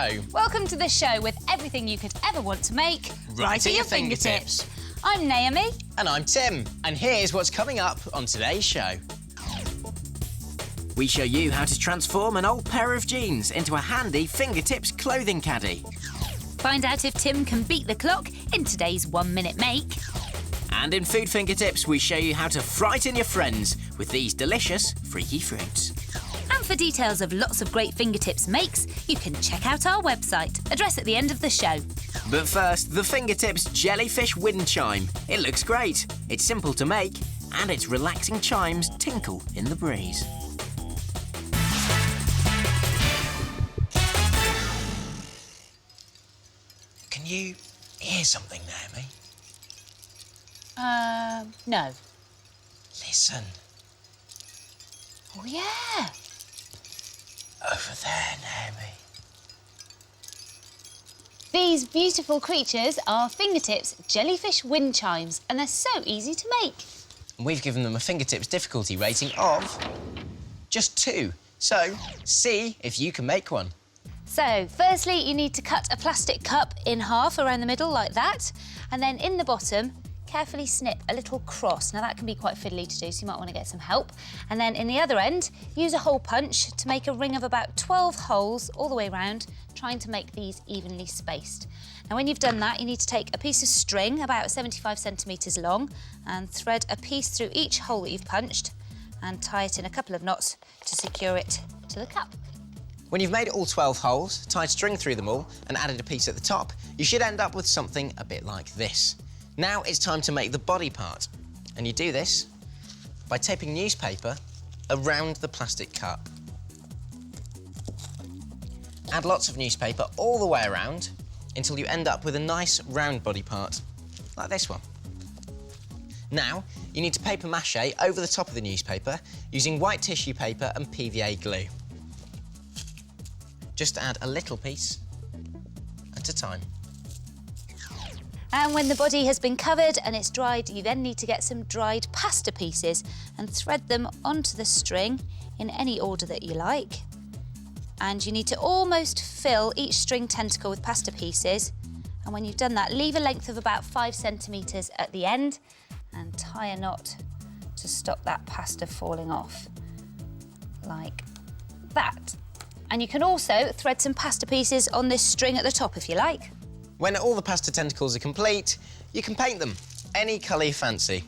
Hello. Welcome to the show with everything you could ever want to make Right at your fingertips. I'm Naomi. And I'm Tim. And here's what's coming up on today's show. We show you how to transform an old pair of jeans into a handy fingertips clothing caddy. Find out if Tim can beat the clock in today's 1 minute make. And in Food Fingertips, we show you how to frighten your friends with these delicious freaky fruits. And for details of lots of great fingertips makes, you can check out our website, address at the end of the show. But first, the Fingertips Jellyfish Wind-chime. It looks great, it's simple to make, and its relaxing chimes tinkle in the breeze. Can you hear something, Naomi? No. Listen. Oh, yeah. Over there, Naomi. These beautiful creatures are Fingertips jellyfish wind chimes, and they're so easy to make. And we've given them a fingertips difficulty rating of just 2. So, see if you can make one. So, firstly, you need to cut a plastic cup in half around the middle like that, and then in the bottom, carefully snip a little cross. Now, that can be quite fiddly to do, so you might want to get some help. And then in the other end, use a hole punch to make a ring of about 12 holes all the way around, trying to make these evenly spaced. Now, when you've done that, you need to take a piece of string about 75 centimetres long and thread a piece through each hole that you've punched and tie it in a couple of knots to secure it to the cup. When you've made all 12 holes, tied string through them all, and added a piece at the top, you should end up with something a bit like this. Now it's time to make the body part. And you do this by taping newspaper around the plastic cup. Add lots of newspaper all the way around until you end up with a nice round body part, like this one. Now, you need to paper mache over the top of the newspaper using white tissue paper and PVA glue. Just add a little piece at a time. And when the body has been covered and it's dried, you then need to get some dried pasta pieces and thread them onto the string in any order that you like. And you need to almost fill each string tentacle with pasta pieces. And when you've done that, leave a length of about 5 centimetres at the end and tie a knot to stop that pasta falling off, like that. And you can also thread some pasta pieces on this string at the top if you like. When all the pasta tentacles are complete, you can paint them any colour you fancy.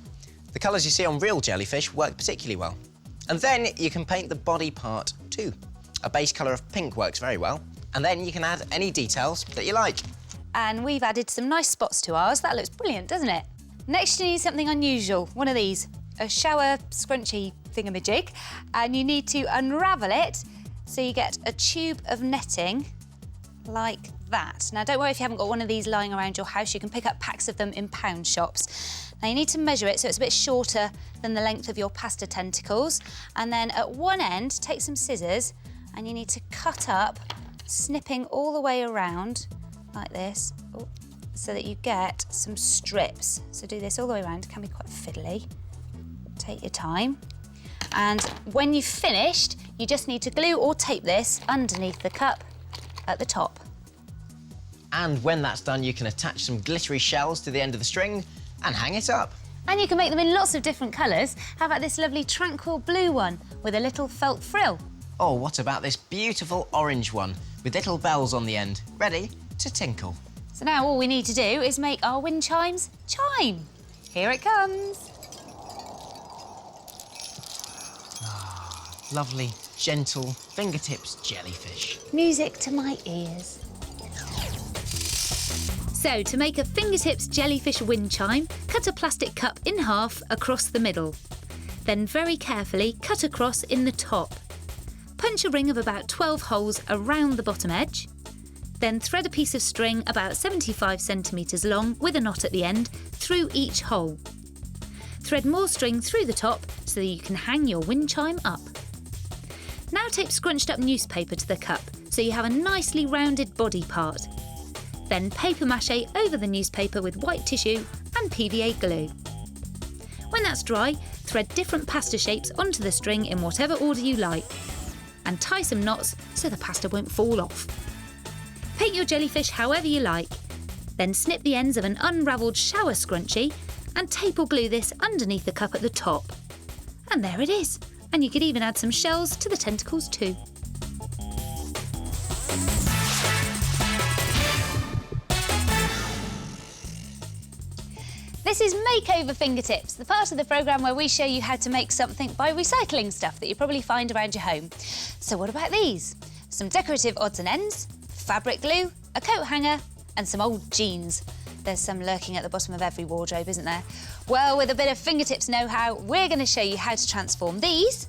The colours you see on real jellyfish work particularly well. And then you can paint the body part too. A base colour of pink works very well. And then you can add any details that you like. And we've added some nice spots to ours. That looks brilliant, doesn't it? Next, you need something unusual, one of these, a shower scrunchy thingamajig. And you need to unravel it so you get a tube of netting like that. Now, don't worry if you haven't got one of these lying around your house. You can pick up packs of them in pound shops. Now, you need to measure it so it's a bit shorter than the length of your pasta tentacles. And then at one end, take some scissors and you need to cut up, snipping all the way around like this, so that you get some strips. So do this all the way around. It can be quite fiddly. Take your time. And when you've finished, you just need to glue or tape this underneath the cup at the top. And when that's done, you can attach some glittery shells to the end of the string and hang it up. And you can make them in lots of different colours. How about this lovely tranquil blue one with a little felt frill? Oh, what about this beautiful orange one with little bells on the end, ready to tinkle? So now all we need to do is make our wind chimes chime. Here it comes. Lovely, gentle fingertips jellyfish. Music to my ears. So, to make a fingertips jellyfish wind chime, cut a plastic cup in half across the middle. Then very carefully cut across in the top. Punch a ring of about 12 holes around the bottom edge. Then thread a piece of string about 75 centimetres long with a knot at the end through each hole. Thread more string through the top so that you can hang your wind chime up. Now tape scrunched up newspaper to the cup so you have a nicely rounded body part. Then paper mache over the newspaper with white tissue and PVA glue. When that's dry, thread different pasta shapes onto the string in whatever order you like and tie some knots so the pasta won't fall off. Paint your jellyfish however you like. Then snip the ends of an unravelled shower scrunchie and tape or glue this underneath the cup at the top. And there it is. And you could even add some shells to the tentacles too. This is Makeover Fingertips, the part of the programme where we show you how to make something by recycling stuff that you probably find around your home. So what about these? Some decorative odds and ends, fabric glue, a coat hanger and some old jeans. There's some lurking at the bottom of every wardrobe, isn't there? Well, with a bit of fingertips know-how, we're going to show you how to transform these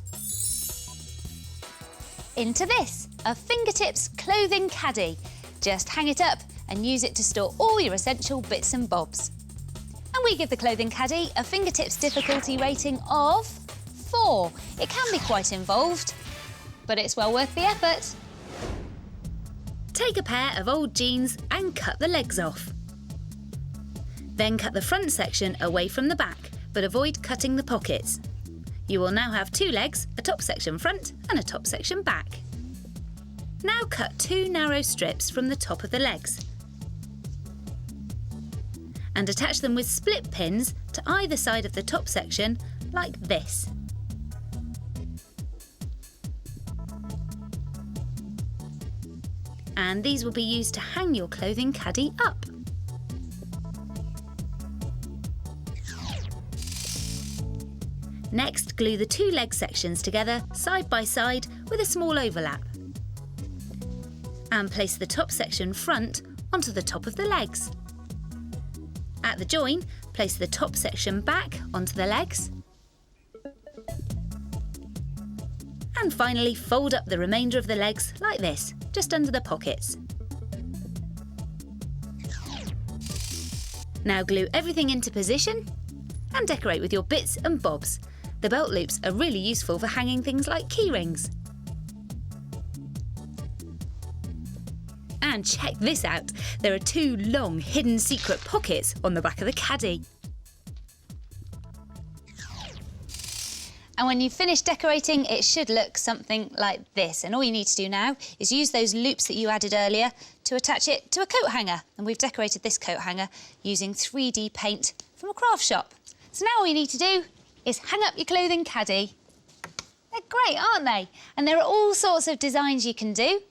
into this, a fingertips clothing caddy. Just hang it up and use it to store all your essential bits and bobs. And we give the clothing caddy a fingertips difficulty rating of 4. It can be quite involved, but it's well worth the effort. Take a pair of old jeans and cut the legs off. Then cut the front section away from the back, but avoid cutting the pockets. You will now have 2 legs, a top section front and a top section back. Now cut 2 narrow strips from the top of the legs and attach them with split pins to either side of the top section, like this. And these will be used to hang your clothing caddy up. Next, glue the 2 leg sections together side by side with a small overlap. And place the top section front onto the top of the legs. At the join, place the top section back onto the legs. And finally, fold up the remainder of the legs like this, just under the pockets. Now glue everything into position and decorate with your bits and bobs. The belt loops are really useful for hanging things like key rings. And check this out, there are 2 long hidden secret pockets on the back of the caddy. And when you've finished decorating, it should look something like this. And all you need to do now is use those loops that you added earlier to attach it to a coat hanger. And we've decorated this coat hanger using 3D paint from a craft shop. So now all you need to do is hang up your clothing caddy. They're great, aren't they? And there are all sorts of designs you can do.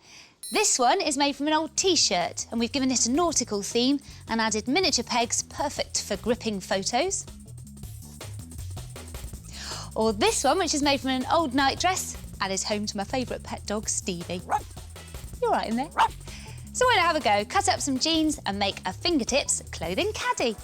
This one is made from an old T-shirt, and we've given it a nautical theme and added miniature pegs, perfect for gripping photos. Or this one, which is made from an old nightdress and is home to my favourite pet dog, Stevie. You're right in there. So why not have a go? Cut up some jeans and make a fingertips clothing caddy.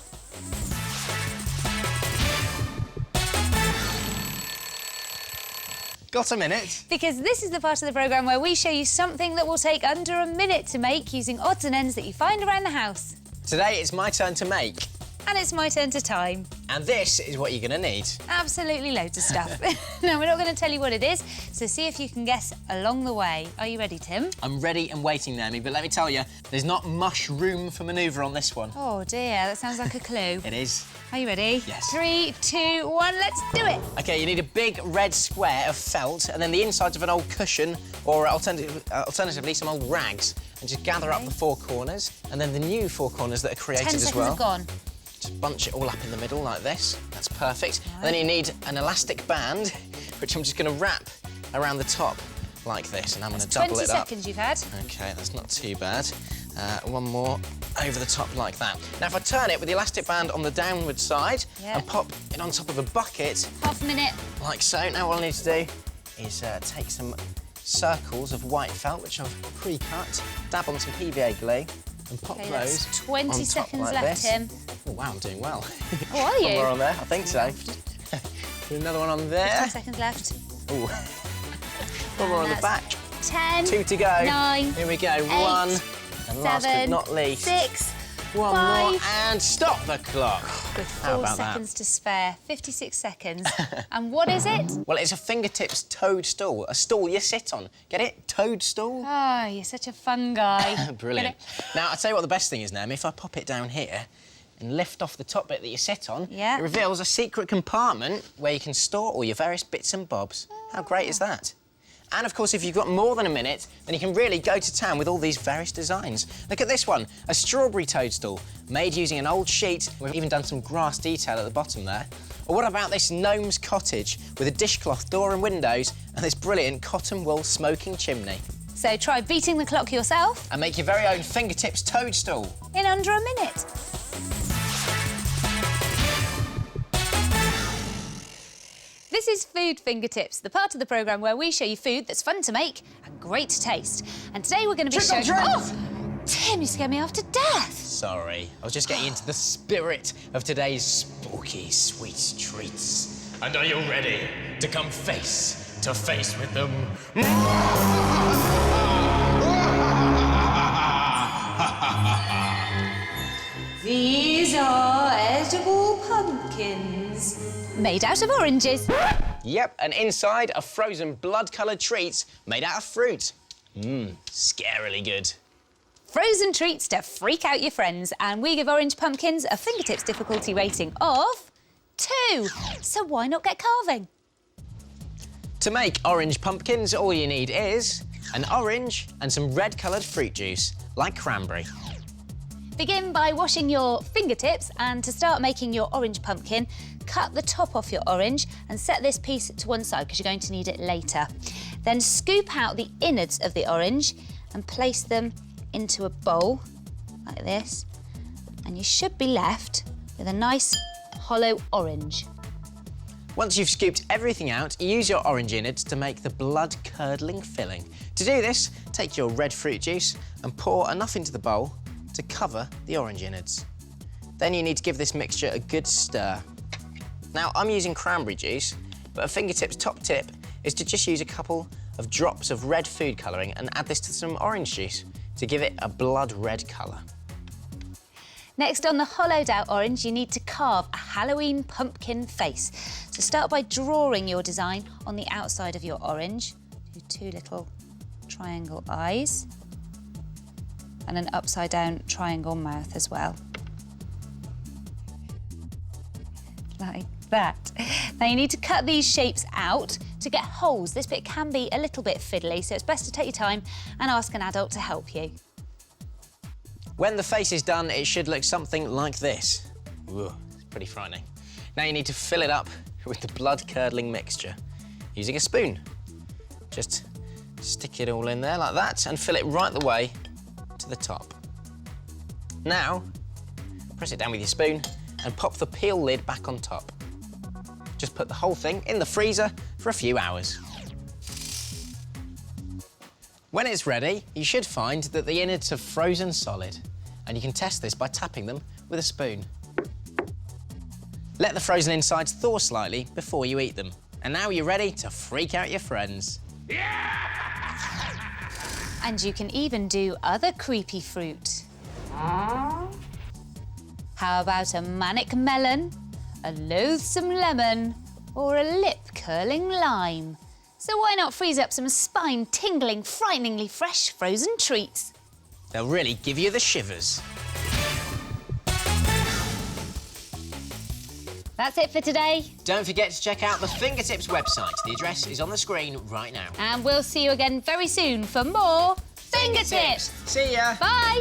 Got a minute? Because this is the part of the programme where we show you something that will take under a minute to make using odds and ends that you find around the house. Today it's my turn to make. And it's my turn to time. And this is what you're going to need. Absolutely loads of stuff. No, we're not going to tell you what it is, so see if you can guess along the way. Are you ready, Tim? I'm ready and waiting, Naomi, but let me tell you, there's not much room for manoeuvre on this one. Oh dear, that sounds like a clue. It is. Are you ready? Yes. 3, 2, 1, let's do it! OK, you need a big red square of felt and then the insides of an old cushion or alternatively some old rags and just gather up the 4 corners and then the new 4 corners that are created as well. 10 seconds have gone. Just bunch it all up in the middle like this. That's perfect. Right. And then you need an elastic band, which I'm just going to wrap around the top like this, and I'm going to double it up. 20 seconds you've had. OK, that's not too bad. One more over the top like that. Now, if I turn it with the elastic band on the downward side and pop it on top of a bucket... Half a minute. Like so. Now what I need to do is take some circles of white felt, which I've pre-cut, dab on some PVA glue, and pop those 20 seconds like left, this. Tim. Oh, wow, I'm doing well. Oh, are you? One more on there, I think so. Put another one on there. 15 seconds left. Ooh. One more on the back. 10. 2 to go. 9. Here we go. 8, 1. And last but not least. 6. One 5. more and stop the clock. With How 4 about seconds to spare. 56 seconds. And what is it? Well, it's a fingertips toadstool. A stool you sit on. Get it? Toadstool? Oh, you're such a fun guy. Brilliant. Now, I'll tell you what the best thing is, Naomi. If I pop it down here and lift off the top bit that you sit on, it reveals a secret compartment where you can store all your various bits and bobs. How great is that? And of course, if you've got more than a minute, then you can really go to town with all these various designs. Look at this one, a strawberry toadstool, made using an old sheet. We've even done some grass detail at the bottom there. Or what about this gnome's cottage with a dishcloth door and windows and this brilliant cotton wool smoking chimney? So try beating the clock yourself. And make your very own fingertips toadstool. In under a minute. This is Food Fingertips, the part of the programme where we show you food that's fun to make and great to taste. And today we're going to be showing... Oh! Tim, you scared me half to death. Sorry, I was just getting into the spirit of today's spooky sweet treats. And are you ready to come face to face with them? These are edible pumpkins. Made out of oranges. Yep, and inside are frozen blood-coloured treats made out of fruit. Scarily good. Frozen treats to freak out your friends, and we give orange pumpkins a fingertips difficulty rating of 2. So why not get carving? To make orange pumpkins, all you need is an orange and some red-coloured fruit juice, like cranberry. Begin by washing your fingertips, and to start making your orange pumpkin, cut the top off your orange and set this piece to one side because you're going to need it later. Then scoop out the innards of the orange and place them into a bowl like this, and you should be left with a nice hollow orange. Once you've scooped everything out, use your orange innards to make the blood-curdling filling. To do this, take your red fruit juice and pour enough into the bowl to cover the orange innards. Then you need to give this mixture a good stir. Now, I'm using cranberry juice, but a fingertips top tip is to just use a couple of drops of red food colouring and add this to some orange juice to give it a blood red colour. Next, on the hollowed out orange, you need to carve a Halloween pumpkin face. So start by drawing your design on the outside of your orange. Do 2 little triangle eyes and an upside down triangle mouth as well. Like that. Now you need to cut these shapes out to get holes. This bit can be a little bit fiddly, so it's best to take your time and ask an adult to help you. When the face is done, it should look something like this. Ooh, it's pretty frightening. Now you need to fill it up with the blood-curdling mixture using a spoon. Just stick it all in there like that and fill it right the way to the top. Now, press it down with your spoon and pop the peel lid back on top. Just put the whole thing in the freezer for a few hours. When it's ready, you should find that the innards have frozen solid, and you can test this by tapping them with a spoon. Let the frozen insides thaw slightly before you eat them. And now you're ready to freak out your friends. And you can even do other creepy fruit. How about a manic melon, a loathsome lemon, or a lip-curling lime? So why not freeze up some spine-tingling, frighteningly fresh frozen treats? They'll really give you the shivers. That's it for today. Don't forget to check out the Fingertips website. The address is on the screen right now. And we'll see you again very soon for more Fingertips. See ya. Bye.